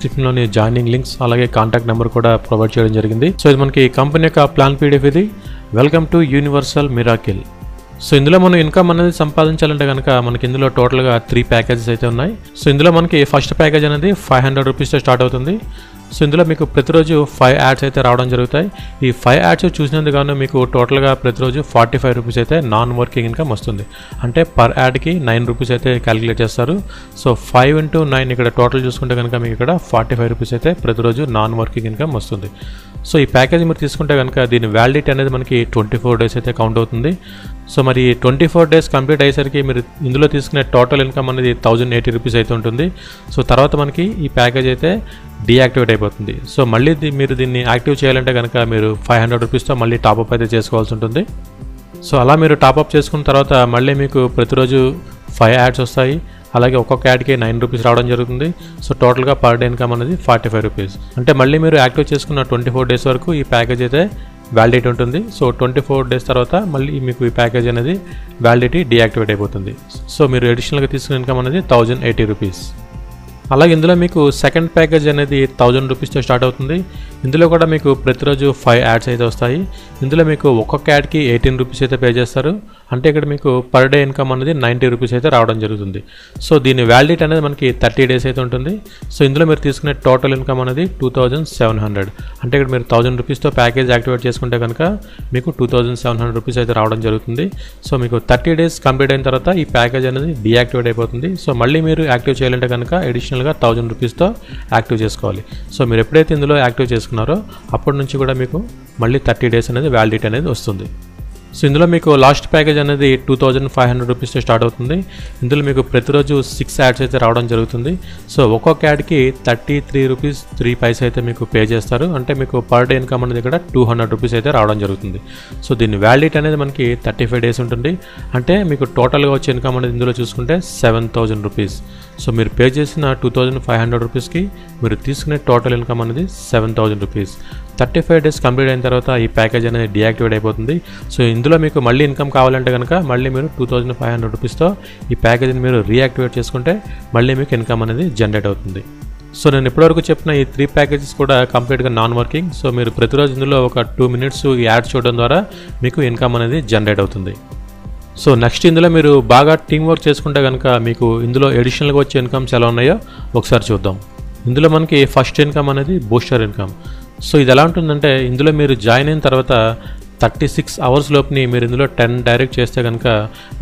డిస్క్రిప్షన్లోని joining links అలాగే contact number కూడా provide చేయడం జరిగింది. సో ఇది మనకి కంపెనీ యొక్క ప్లాన్ పీడిఎఫ్. ఇది welcome to universal miracle. So ఇందులో మనం ఇన్కమ్ అనేది సంపాదించాలంటే కనుక మనకి ఇందులో టోటల్గా 3 ప్యాకేజెస్ అయితే ఉన్నాయి. సో ఇందులో మనకి ఫస్ట్ ప్యాకేజ్ అనేది 500 రూపీస్తో స్టార్ట్ అవుతుంది. సో ఇందులో మీకు ప్రతిరోజు 5 యాడ్స్ అయితే రావడం జరుగుతాయి. ఈ 5 యాడ్స్ చూసినందుకు గాను మీకు టోటల్గా ప్రతిరోజు 45 రూపీస్ అయితే నాన్ వర్కింగ్ ఇన్కమ్ వస్తుంది. అంటే పర్ యాడ్కి 9 రూపీస్ అయితే క్యాలిక్యులేట్ చేస్తారు. సో 5 into 9 ఇక్కడ టోటల్ చూసుకుంటే కనుక మీకు ఇక్కడ 45 రూపీస్ అయితే ప్రతిరోజు నాన్ వర్కింగ్ ఇన్కమ్ వస్తుంది. సో ఈ ప్యాకేజ్ మీరు తీసుకుంటే కనుక దీని వ్యాలిడిటీ అనేది మనకి 24 డేస్ అయితే కౌంట్ అవుతుంది. సో మరి 24 డేస్ కంప్లీట్ అయ్యేసరికి మీరు ఇందులో తీసుకునే టోటల్ ఇన్కమ్ అనేది 1080 రూపీస్ అయితే ఉంటుంది. సో తర్వాత మనకి ఈ ప్యాకేజ్ అయితే డీయాక్టివేట్ అయిపోతుంది. సో మళ్ళీ మీరు దీన్ని యాక్టివ్ చేయాలంటే కనుక మీరు 500 రూపీస్తో మళ్ళీ టాప్అప్ అయితే చేసుకోవాల్సి ఉంటుంది. సో అలా మీరు టాప్అప్ చేసుకున్న తర్వాత మళ్ళీ మీకు ప్రతిరోజు 5 యాడ్స్ వస్తాయి. అలాగే ఒక్కొక్క యాడ్కి 9 రూపీస్ రావడం జరుగుతుంది. సో టోటల్గా పర్ డే ఇన్కమ్ అనేది 45 రూపీస్. అంటే మళ్ళీ మీరు యాక్టివ్ చేసుకున్న 24 డేస్ వరకు ఈ ప్యాకేజ్ అయితే వ్యాలిడిటీ ఉంటుంది. సో 24 డేస్ తర్వాత మళ్ళీ మీకు ఈ ప్యాకేజ్ అనేది వ్యాలిడిటీ డీయాక్టివేట్ అయిపోతుంది. సో మీరు అడిషనల్గా తీసుకున్న ఇన్కమ్ అనేది 1080 రూపీస్. అలాగే ఇందులో మీకు సెకండ్ ప్యాకేజ్ అనేది 1000 రూపీస్తో స్టార్ట్ అవుతుంది. ఇందులో కూడా మీకు ప్రతిరోజు 5 యాడ్స్ అయితే వస్తాయి. ఇందులో మీకు ఒక్కొక్క యాడ్కి 18 రూపీస్ అయితే పే చేస్తారు. అంటే ఇక్కడ మీకు పర్ డే ఇన్కమ్ అనేది 90 రూపీస్ అయితే రావడం జరుగుతుంది. సో దీని వ్యాలిడిటీ అనేది మనకి 30 డేస్ అయితే ఉంటుంది. సో ఇందులో మీరు తీసుకునే టోటల్ ఇన్కమ్ అనేది 2700. అంటే ఇక్కడ మీరు 1000 రూపీస్తో ప్యాకేజ్ యాక్టివేట్ చేసుకుంటే కనుక మీకు 2700 రూపీస్ అయితే రావడం జరుగుతుంది. సో మీకు 30 డేస్ కంప్లీట్ అయిన తర్వాత ఈ ప్యాకేజ్ అనేది డీయాక్టివేట్ అయిపోతుంది. సో మళ్ళీ మీరు యాక్టివ్ చేయాలంటే కనుక అడిషనల్గా 1000 రూపీస్తో యాక్టివ్ చేసుకోవాలి. సో మీరు ఎప్పుడైతే ఇందులో యాక్టివ్ చేసుకున్నారో అప్పటి నుంచి కూడా మీకు మళ్ళీ 30 డేస్ అనేది వ్యాలిడిటీ అనేది వస్తుంది. సో ఇందులో మీకు లాస్ట్ ప్యాకేజ్ అనేది 2500 రూపీస్తో స్టార్ట్ అవుతుంది. ఇందులో మీకు ప్రతిరోజు 6 యాడ్స్ అయితే రావడం జరుగుతుంది. సో ఒక్కొక్క యాడ్కి 33 రూపీస్ 3 పైసా అయితే మీకు పే చేస్తారు. అంటే మీకు పర్ డే ఇన్కమ్ అనేది ఇక్కడ 200 రూపీస్ అయితే రావడం జరుగుతుంది. సో దీని వ్యాలిడిటీ అనేది మనకి 35 డేస్ ఉంటుంది. అంటే మీకు టోటల్గా వచ్చే ఇన్కమ్ అనేది ఇందులో చూసుకుంటే 7000 రూపీస్. సో మీరు పే చేసిన 2500 రూపీస్కి మీరు తీసుకునే టోటల్ ఇన్కమ్ అనేది 7000 రూపీస్. 35 డేస్ కంప్లీట్ అయిన తర్వాత ఈ ప్యాకేజ్ అనేది డీయాక్టివేట్ అయిపోతుంది. సో ఇందులో మీకు మళ్ళీ ఇన్కమ్ కావాలంటే కనుక మళ్ళీ మీరు 2500 రూపీస్తో ఈ ప్యాకేజీని మీరు రీయాక్టివేట్ చేసుకుంటే మళ్ళీ మీకు ఇన్కమ్ అనేది జనరేట్ అవుతుంది. సో నేను ఇప్పటివరకు చెప్పిన ఈ 3 ప్యాకేజెస్ కూడా కంప్లీట్గా నాన్ వర్కింగ్. సో మీరు ప్రతిరోజు ఇందులో ఒక 2 మినిట్స్ ఈ యాడ్స్ చూడడం ద్వారా మీకు ఇన్కమ్ అనేది జనరేట్ అవుతుంది. సో నెక్స్ట్ ఇందులో మీరు బాగా టీం వర్క్ చేసుకుంటే కనుక మీకు ఇందులో అడిషనల్గా వచ్చే ఇన్కమ్స్ ఎలా ఉన్నాయో ఒకసారి చూద్దాం. ఇందులో మనకి ఫస్ట్ ఇన్కమ్ అనేది బూస్టర్ ఇన్కమ్. సో ఇది ఎలా ఉంటుందంటే ఇందులో మీరు జాయిన్ అయిన తర్వాత 36 అవర్స్ లోపుని మీరు ఇందులో 10 డైరెక్ట్ చేస్తే కనుక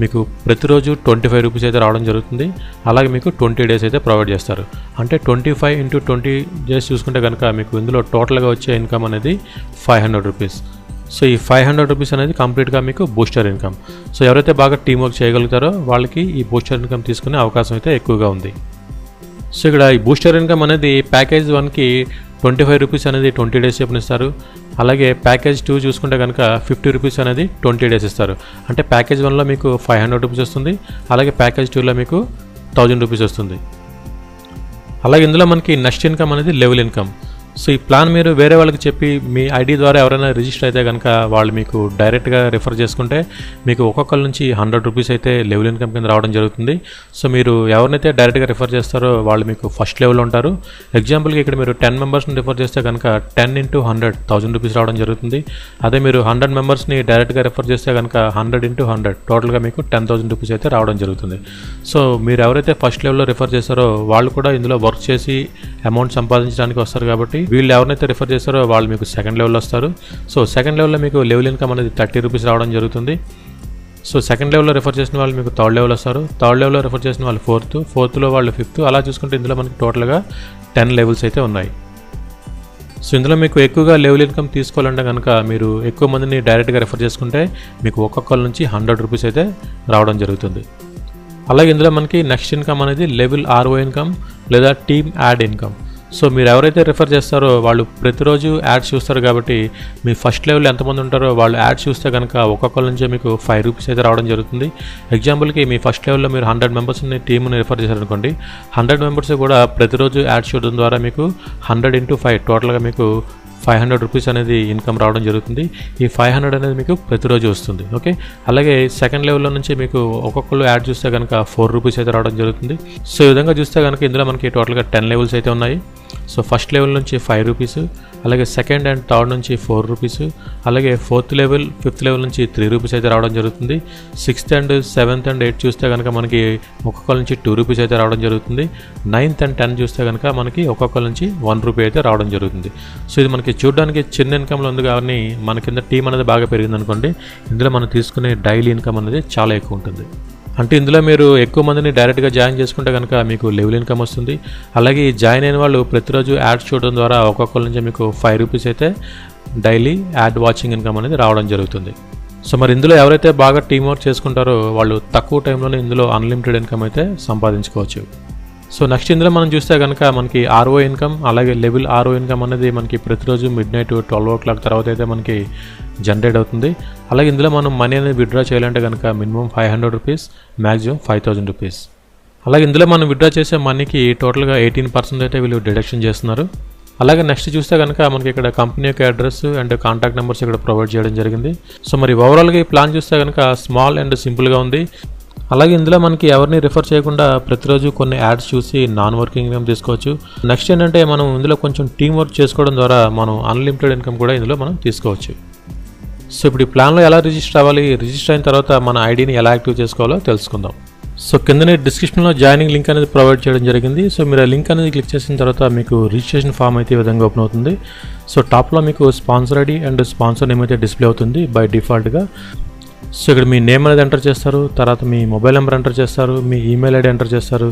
మీకు ప్రతిరోజు 25 రూపీస్ అయితే రావడం జరుగుతుంది. అలాగే మీకు 20 డేస్ అయితే ప్రొవైడ్ చేస్తారు. అంటే 25 into 20 డేస్ చూసుకుంటే కనుక మీకు ఇందులో టోటల్గా వచ్చే ఇన్కమ్ అనేది 500 రూపీస్. సో ఈ 500 రూపీస్ అనేది కంప్లీట్గా మీకు బూస్టర్ ఇన్కమ్. సో ఎవరైతే బాగా టీం వర్క్ చేయగలుగుతారో వాళ్ళకి ఈ బూస్టర్ ఇన్కమ్ తీసుకునే అవకాశం అయితే ఎక్కువగా ఉంది. సో ఇక్కడ ఈ బూస్టర్ ఇన్కమ్ అనేది ప్యాకేజ్ 1కి 25 రూపీస్ అనేది 20 డేస్ చెప్పనిస్తారు. అలాగే ప్యాకేజ్ 2 చూసుకుంటే కనుక 50 రూపీస్ అనేది 20 డేస్ ఇస్తారు. అంటే ప్యాకేజ్ 1లో మీకు 500 రూపీస్ వస్తుంది. అలాగే ప్యాకేజ్ 2లో మీకు 1000 రూపీస్ వస్తుంది. అలాగే ఇందులో మనకి నెక్స్ట్ ఇన్కమ్ అనేది లెవెల్ ఇన్కమ్. సో ఈ ప్లాన్ మీరు వేరే వాళ్ళకి చెప్పి మీ ఐడి ద్వారా ఎవరైనా రిజిస్టర్ అయితే కనుక వాళ్ళు మీకు డైరెక్ట్గా రిఫర్ చేసుకుంటే మీకు ఒక్కొక్కరి నుంచి 100 రూపీస్ అయితే లెవెల్ ఇన్కమ్ కింద రావడం జరుగుతుంది. సో మీరు ఎవరినైతే డైరెక్ట్గా రిఫర్ చేస్తారో వాళ్ళు మీకు ఫస్ట్ లెవెల్లో ఉంటారు. ఎగ్జాంపుల్కి ఇక్కడ మీరు 10 మెంబర్స్ని రిఫర్ చేస్తే కనుక 10 into 100 1000 రూపీస్ రావడం జరుగుతుంది. అదే మీరు 100 మెంబర్స్ని డైరెక్ట్గా రిఫర్ చేస్తే కనుక 100 into 100 టోటల్గా మీకు 10,000 రూపీస్ అయితే రావడం జరుగుతుంది. సో మీరు ఎవరైతే ఫస్ట్ లెవెల్లో రిఫర్ చేస్తారో వాళ్ళు కూడా ఇందులో వర్క్ చేసి అమౌంట్ సంపాదించడానికి వస్తారు. కాబట్టి వీళ్ళు ఎవరైతే రిఫర్ చేస్తారో వాళ్ళు మీకు సెకండ్ లెవెల్లో వస్తారు. సో సెకండ్ లెవెల్లో మీకు లెవెల్ ఇన్కమ్ అనేది 30 రూపీస్ రావడం జరుగుతుంది. సో సెకండ్ లెవెల్లో రిఫర్ చేసిన వాళ్ళు మీకు థర్డ్ లెవెల్ వస్తారు. థర్డ్ లెవెల్లో రిఫర్ చేసిన వాళ్ళు ఫోర్త్లో వాళ్ళు 5th. అలా చూసుకుంటే ఇందులో మనకి టోటల్గా 10 లెవెల్స్ అయితే ఉన్నాయి. సో ఇందులో మీకు ఎక్కువగా లెవెల్ ఇన్కమ్ తీసుకోవాలంటే కనుక మీరు ఎక్కువ మందిని డైరెక్ట్గా రిఫర్ చేసుకుంటే మీకు ఒక్కొక్కరి నుంచి 100 రూపీస్ అయితే రావడం జరుగుతుంది. అలాగే ఇందులో మనకి నెక్స్ట్ ఇన్కమ్ అనేది లెవెల్ RO ఇన్కమ్ లేదా టీమ్ యాడ్ ఇన్కమ్. సో మీరు ఎవరైతే రిఫర్ చేస్తారో వాళ్ళు ప్రతిరోజు యాడ్స్ చూస్తారు. కాబట్టి మీ ఫస్ట్ లెవెల్లో ఎంతమంది ఉంటారో వాళ్ళు యాడ్స్ చూస్తే కనుక ఒక్కొక్కరి నుంచి మీకు 5 రూపీస్ అయితే రావడం జరుగుతుంది. ఎగ్జాంపుల్కి మీ ఫస్ట్ లెవెల్లో మీరు 100 మెంబర్స్ని టీమ్ని రిఫర్ చేశారనుకోండి. 100 మెంబర్స్ కూడా ప్రతిరోజు యాడ్స్ చూడడం ద్వారా మీకు 100 into 5 టోటల్గా మీకు 500 రూపీస్ అనేది ఇన్కమ్ రావడం జరుగుతుంది. ఈ 500 అనేది మీకు ప్రతిరోజు వస్తుంది. ఓకే, అలాగే సెకండ్ లెవెల్లో నుంచి మీకు ఒక్కొక్కరు యాడ్ చూస్తే కనుక 4 రూపీస్ అయితే రావడం జరుగుతుంది. సో ఈ విధంగా చూస్తే కనుక ఇందులో మనకి టోటల్గా 10 లెవెల్స్ అయితే ఉన్నాయి. సో ఫస్ట్ లెవెల్ నుంచి 5 రూపీస్, అలాగే సెకండ్ అండ్ థర్డ్ నుంచి 4 రూపీస్, అలాగే ఫోర్త్ లెవెల్ 5th లెవెల్ నుంచి 3 రూపీస్ అయితే రావడం జరుగుతుంది. 6th and 7th and 8th చూస్తే కనుక మనకి ఒక్కొక్కరి నుంచి 2 రూపీస్ అయితే రావడం జరుగుతుంది. 9th అండ్ 10th చూస్తే కనుక మనకి ఒక్కొక్కరి నుంచి 1 రూపీ అయితే రావడం జరుగుతుంది. సో ఇది మనకి చూడడానికి చిన్న ఇన్కమ్లో ఉంది, కానీ మన కింద టీం అనేది బాగా పెరిగింది అనుకోండి, ఇందులో మనం తీసుకునే డైలీ ఇన్కమ్ అనేది చాలా ఎక్కువ ఉంటుంది. అంటే ఇందులో మీరు ఎక్కువ మందిని డైరెక్ట్గా జాయిన్ చేసుకుంటే కనుక మీకు లెవెల్ ఇన్కమ్ వస్తుంది. అలాగే ఈ జాయిన్ అయిన వాళ్ళు ప్రతిరోజు యాడ్స్ చూడడం ద్వారా ఒక్కొక్కరి నుంచి మీకు 5 రూపీస్ అయితే డైలీ యాడ్ వాచింగ్ ఇన్కమ్ అనేది రావడం జరుగుతుంది. సో మరి ఇందులో ఎవరైతే బాగా టీమ్ వర్క్ చేసుకుంటారో వాళ్ళు తక్కువ టైంలోనే ఇందులో అన్లిమిటెడ్ ఇన్కమ్ అయితే సంపాదించుకోవచ్చు. సో నెక్స్ట్ ఇందులో మనం చూస్తే కనుక మనకి RO ఇన్కమ్, అలాగే లెవెల్ RO ఇన్కమ్ అనేది మనకి ప్రతిరోజు మిడ్నైట్ 12 o'clock తర్వాత అయితే మనకి జనరేట్ అవుతుంది. అలాగే ఇందులో మనం మనీ అనేది విత్డ్రా చేయాలంటే కనుక మినిమం 500 రూపీస్, మ్యాక్సిమం 5000 రూపీస్. అలాగే ఇందులో మనం విత్డ్రా చేసే మనీకి టోటల్గా 18% అయితే వీళ్ళు డిడక్షన్ చేస్తున్నారు. అలాగే నెక్స్ట్ చూస్తే కనుక మనకి ఇక్కడ కంపెనీ యొక్క అడ్రస్ అండ్ కాంటాక్ట్ నెంబర్స్ ఇక్కడ ప్రొవైడ్ చేయడం జరిగింది. సో మరి ఓవరాల్గా ఈ ప్లాన్ చూస్తే కనుక స్మాల్ అండ్ సింపుల్గా ఉంది. అలాగే ఇందులో మనకి ఎవరిని రిఫర్ చేయకుండా ప్రతిరోజు కొన్ని యాడ్స్ చూసి నాన్ వర్కింగ్ ఇన్కమ్ తీసుకోవచ్చు. నెక్స్ట్ ఏంటంటే మనం ఇందులో కొంచెం టీం వర్క్ చేసుకోవడం ద్వారా మనం అన్లిమిటెడ్ ఇన్కమ్ కూడా ఇందులో మనం తీసుకోవచ్చు. సో ఇప్పుడు ఈ ప్లాన్లో ఎలా రిజిస్టర్ అవ్వాలి, రిజిస్టర్ అయిన తర్వాత మన ఐడిని ఎలా యాక్టివ్ చేసుకోవాలో తెలుసుకుందాం. సో కిందనే డిస్క్రిప్షన్లో జాయినింగ్ లింక్ అనేది ప్రొవైడ్ చేయడం జరిగింది. సో మీరు ఆ లింక్ అనేది క్లిక్ చేసిన తర్వాత మీకు రిజిస్ట్రేషన్ ఫామ్ అయితే ఈ విధంగా ఓపెన్ అవుతుంది. సో టాప్లో మీకు sponsor ID and sponsor name అయితే డిస్ప్లే అవుతుంది బై డిఫాల్ట్గా. సో ఇక్కడ మీ నేమ్ అనేది ఎంటర్ చేస్తారు, తర్వాత మీ మొబైల్ నెంబర్ ఎంటర్ చేస్తారు, మీ ఈమెయిల్ ఐడి ఎంటర్ చేస్తారు.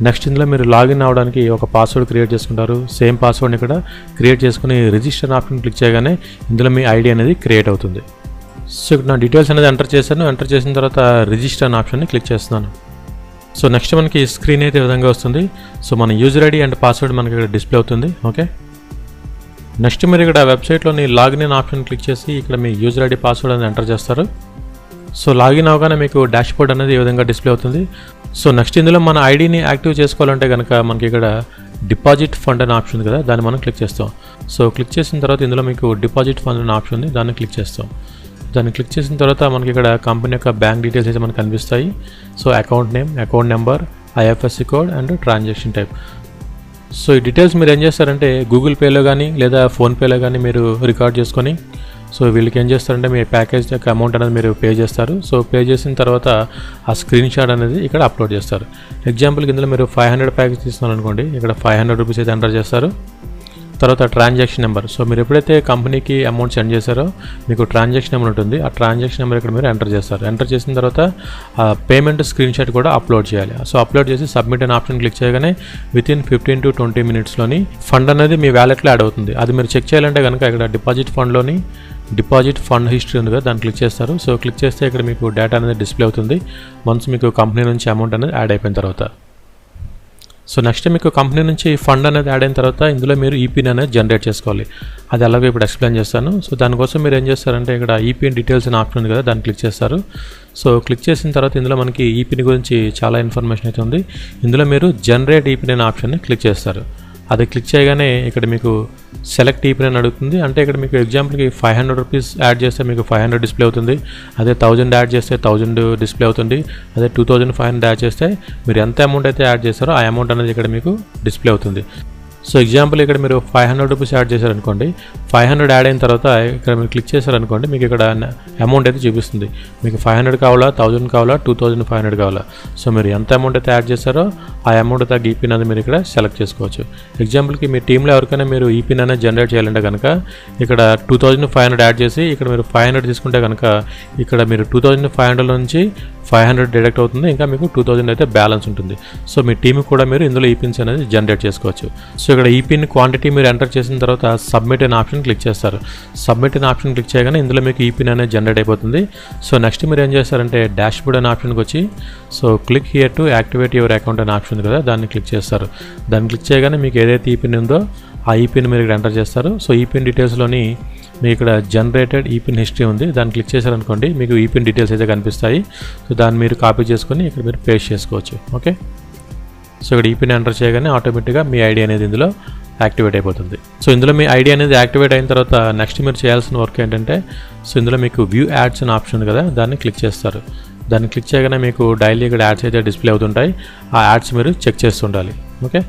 నెక్స్ట్ ఇందులో మీరు లాగిన్ అవ్వడానికి ఒక పాస్వర్డ్ క్రియేట్ చేసుకుంటారు. సేమ్ పాస్వర్డ్ని ఇక్కడ క్రియేట్ చేసుకుని రిజిస్టర్ ఆప్షన్ క్లిక్ చేయగానే ఇందులో మీ ఐడి అనేది క్రియేట్ అవుతుంది. సో ఇక్కడ నా డీటెయిల్స్ అనేది ఎంటర్ చేశాను. ఎంటర్ చేసిన తర్వాత రిజిస్టర్ అనే ఆప్షన్ని క్లిక్ చేస్తున్నాను. సో నెక్స్ట్ మనకి స్క్రీన్ అయితే ఈ విధంగా వస్తుంది. సో మన యూజర్ ఐడి అండ్ పాస్వర్డ్ మనకి ఇక్కడ డిస్ప్లే అవుతుంది. ఓకే, నెక్స్ట్ మీరు ఇక్కడ వెబ్సైట్లోని లాగిన్ ఇన్ ఆప్షన్ క్లిక్ చేసి ఇక్కడ మీ యూజర్ ఐడి పాస్వర్డ్ అనేది ఎంటర్ చేస్తారు. సో లాగిన్ అవగానే మీకు డాష్ బోర్డ్ అనేది ఈ విధంగా డిస్ప్లే అవుతుంది. సో నెక్స్ట్ ఇందులో మన ఐడిని యాక్టివ్ చేసుకోవాలంటే కనుక మనకి ఇక్కడ డిపాజిట్ ఫండ్ అనే ఆప్షన్ ఉంది కదా, దాన్ని మనం క్లిక్ చేస్తాం. సో క్లిక్ చేసిన తర్వాత ఇందులో మీకు డిపాజిట్ ఫండ్ అనే ఆప్షన్ ఉంది, దాన్ని క్లిక్ చేస్తాం. దాన్ని క్లిక్ చేసిన తర్వాత మనకి ఇక్కడ కంపెనీ యొక్క బ్యాంక్ డీటెయిల్స్ అయితే మనకు కనిపిస్తాయి. So account name, account number, IFSC code and transaction type. So ఈ డీటెయిల్స్ మీరు ఏం చేస్తారంటే గూగుల్ పేలో కానీ లేదా ఫోన్పేలో కానీ మీరు రికార్డ్ చేసుకొని సో వీళ్ళకి ఏం చేస్తారంటే మీ ప్యాకేజ్ యొక్క అమౌంట్ అనేది మీరు పే చేస్తారు. సో పే చేసిన తర్వాత ఆ స్క్రీన్ షాట్ అనేది ఇక్కడ అప్లోడ్ చేస్తారు. ఎగ్జాంపుల్కి ఇందులో మీరు 500 ప్యాకేజ్ తీసుకున్నారు అనుకోండి, ఇక్కడ 500 రూపీస్ అయితే ఎంటర్ చేస్తారు. తర్వాత ట్రాన్సాక్షన్ నెంబర్, సో మీరు ఎప్పుడైతే కంపెనీకి అమౌంట్ సెండ్ చేశారో మీకు ట్రాన్సాక్షన్ నెంబర్ ఉంటుంది, ఆ ట్రాన్సాక్షన్ నెంబర్ ఇక్కడ మీరు ఎంటర్ చేస్తారు. ఎంటర్ చేసిన తర్వాత ఆ పేమెంట్ స్క్రీన్ షాట్ కూడా అప్లోడ్ చేయాలి. సో అప్లోడ్ చేసి సబ్మిట్ అనే ఆప్షన్ క్లిక్ చేయగానే వితిన్ 15 to 20 minutesలోని ఫండ్ అనేది మీ వ్యాలెట్లో యాడ్ అవుతుంది. అది మీరు చెక్ చేయాలంటే కనుక ఇక్కడ డిపాజిట్ ఫండ్లోని డిపాజిట్ ఫండ్ హిస్టరీ ఉంది కదా, దాన్ని క్లిక్ చేస్తారు. సో క్లిక్ చేస్తే ఇక్కడ మీకు డేటా అనేది డిస్ప్లే అవుతుంది వన్స్ మీకు కంపెనీ నుంచి అమౌంట్ అనేది యాడ్ అయిపోయిన తర్వాత. సో నెక్స్ట్ మీకు కంపెనీ నుంచి ఫండ్ అనేది యాడ్ అయిన తర్వాత ఇందులో మీరు ఈపీని అనేది జనరేట్ చేసుకోవాలి. అది అలాగే ఇప్పుడు ఎక్స్ప్లెయిన్ చేస్తాను. సో దానికోసం మీరు ఏం చేస్తారంటే ఇక్కడ ఈపీఎన్ డీటెయిల్స్ అనే ఆప్షన్ ఉంది కదా, దాన్ని క్లిక్ చేస్తారు. సో క్లిక్ చేసిన తర్వాత ఇందులో మనకి ఈపీని గురించి చాలా ఇన్ఫర్మేషన్ అయితే ఉంది. ఇందులో మీరు జనరేట్ ఈపీని అనే ఆప్షన్ని క్లిక్ చేస్తారు. అది క్లిక్ చేయగానే ఇక్కడ మీకు సెలెక్ట్ ఈపీని అని అడుగుతుంది. అంటే ఇక్కడ మీకు ఎగ్జాంపుల్కి 500 రూపీస్ యాడ్ చేస్తే మీకు 500 డిస్ప్లే అవుతుంది. అదే 1000 యాడ్ చేస్తే 1000 డిస్ప్లే అవుతుంది. అదే 2500 యాడ్ చేస్తే మీరు ఎంత అమౌంట్ అయితే యాడ్ చేస్తారో ఆ అమౌంట్ అనేది ఇక్కడ మీకు డిస్ప్లే అవుతుంది. సో ఎగ్జాంపుల్ ఇక్కడ మీరు 500 రూపీస్ యాడ్ చేశారనుకోండి, 500 యాడ్ అయిన తర్వాత ఇక్కడ మీరు క్లిక్ చేశారనుకోండి, మీకు ఇక్కడ అమౌంట్ అయితే చూపిస్తుంది. మీకు 500 కావాలా, 1000 కావాలా, 2500 కావాలా. సో మీరు ఎంత అమౌంట్ అయితే యాడ్ చేస్తారో ఆ అమౌంట్ తగ్గ ఈపీని అనేది మీరు ఇక్కడ సెలెక్ట్ చేసుకోవచ్చు. ఎగ్జాంపుల్కి మీ టీంలో ఎవరికైనా మీరు ఈపీని అనేది జనరేట్ చేయాలంటే కనుక ఇక్కడ 2500 యాడ్ చేసి ఇక్కడ మీరు 500 తీసుకుంటే కనుక ఇక్కడ మీరు 2500 నుంచి 500 డిడక్ట్ అవుతుంది. ఇంకా మీకు 2000 అయితే బ్యాలెన్స్ ఉంటుంది. సో మీ టీంకి కూడా మీరు ఇందులో ఈపీన్స్ అనేది జనరేట్ చేసుకోవచ్చు. సో ఇక్కడ ఈపీన్ క్వాంటిటీ మీరు ఎంటర్ చేసిన తర్వాత సబ్మిట్ అనే ఆప్షన్ క్లిక్ చేస్తారు. సబ్మిట్ అనే ఆప్షన్ క్లిక్ చేయగానే ఇందులో మీకు ఈపీన్ అనేది జనరేట్ అయిపోతుంది. సో నెక్స్ట్ మీరు ఏం చేస్తారంటే డాష్ బోర్డ్ అనే ఆప్షన్కి వచ్చి so click here to activate your account అనే ఆప్షన్ ఉంది కదా, దాన్ని క్లిక్ చేస్తారు. దాన్ని క్లిక్ చేయగానే మీకు ఏదైతే ఈపీన్ ఉందో ఆ ఈపీని మీరు ఇక్కడ ఎంటర్ చేస్తారు. సో ఈపీన్ డీటెయిల్స్లోని మీకు ఇక్కడ జనరేటెడ్ ఈపీన్ హిస్టరీ ఉంది, దాన్ని క్లిక్ చేశారనుకోండి మీకు ఈపీన్ డీటెయిల్స్ అయితే కనిపిస్తాయి. సో దాన్ని మీరు కాపీ చేసుకొని ఇక్కడ మీరు పేస్ట్ చేసుకోవచ్చు. ఓకే, సో ఇక్కడ ఈపీని ఎంటర్ చేయగానే ఆటోమేటిక్గా మీ ఐడి అనేది ఇందులో యాక్టివేట్ అయిపోతుంది. సో ఇందులో మీ ఐడి అనేది యాక్టివేట్ అయిన తర్వాత నెక్స్ట్ మీరు చేయాల్సిన వర్క్ ఏంటంటే, సో ఇందులో మీకు వ్యూ యాడ్స్ అనే ఆప్షన్ ఉంది కదా, దాన్ని క్లిక్ చేస్తారు. దాన్ని క్లిక్ చేయగానే మీకు డైలీ ఇక్కడ యాడ్స్ అయితే డిస్ప్లే అవుతుంటాయి. ఆ యాడ్స్ మీరు చెక్ చేస్తుండాలి. ఓకే,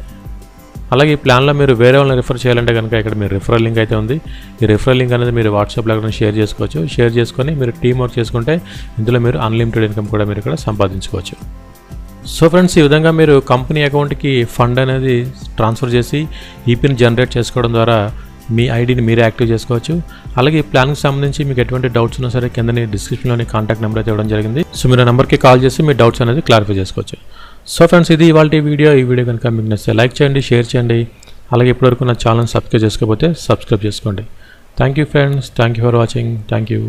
అలాగే ఈ ప్లాన్లో మీరు వేరే వాళ్ళని రిఫర్ చేయాలంటే కనుక ఇక్కడ మీరు రిఫరల్ లింక్ అయితే ఉంది. ఈ రిఫరల్ లింక్ అనేది మీరు వాట్సాప్లో కూడా షేర్ చేసుకోవచ్చు. షేర్ చేసుకొని మీరు టీమ్ వర్క్ చేసుకుంటే ఇందులో మీరు అన్లిమిటెడ్ ఇన్కమ్ కూడా మీరు ఇక్కడ సంపాదించుకోవచ్చు. సో ఫ్రెండ్స్, ఈ విధంగా మీరు కంపెనీ అకౌంట్కి ఫండ్ అనేది ట్రాన్స్ఫర్ చేసి ఈపీని జనరేట్ చేసుకోవడం ద్వారా మీ ఐడిని మీరే యాక్టివ్ చేసుకోవచ్చు. అలాగే ఈ ప్లాన్కి సంబంధించి మీకు ఎటువంటి డౌట్స్ ఉన్నా సరే కిందని డిస్క్రిప్షన్లోని కాంటాక్ట్ నెంబర్ అయితే ఇవ్వడం జరిగింది. సో మీరు ఆ నెంబర్కి కాల్ చేసి మీ డౌట్స్ అనేది క్లారిఫై చేసుకోవచ్చు. సో ఫ్రెండ్స్, ఇది ఇవాళ వీడియో. ఈ వీడియో కనుక మీకు నచ్చితే లైక్ చేయండి, షేర్ చేయండి. అలాగే ఇప్పటివరకు నా ఛానల్ సబ్స్క్రైబ్ చేసుకోకపోతే సబ్స్క్రైబ్ చేసుకోండి. Thank you friends, thank you for watching. Thank you.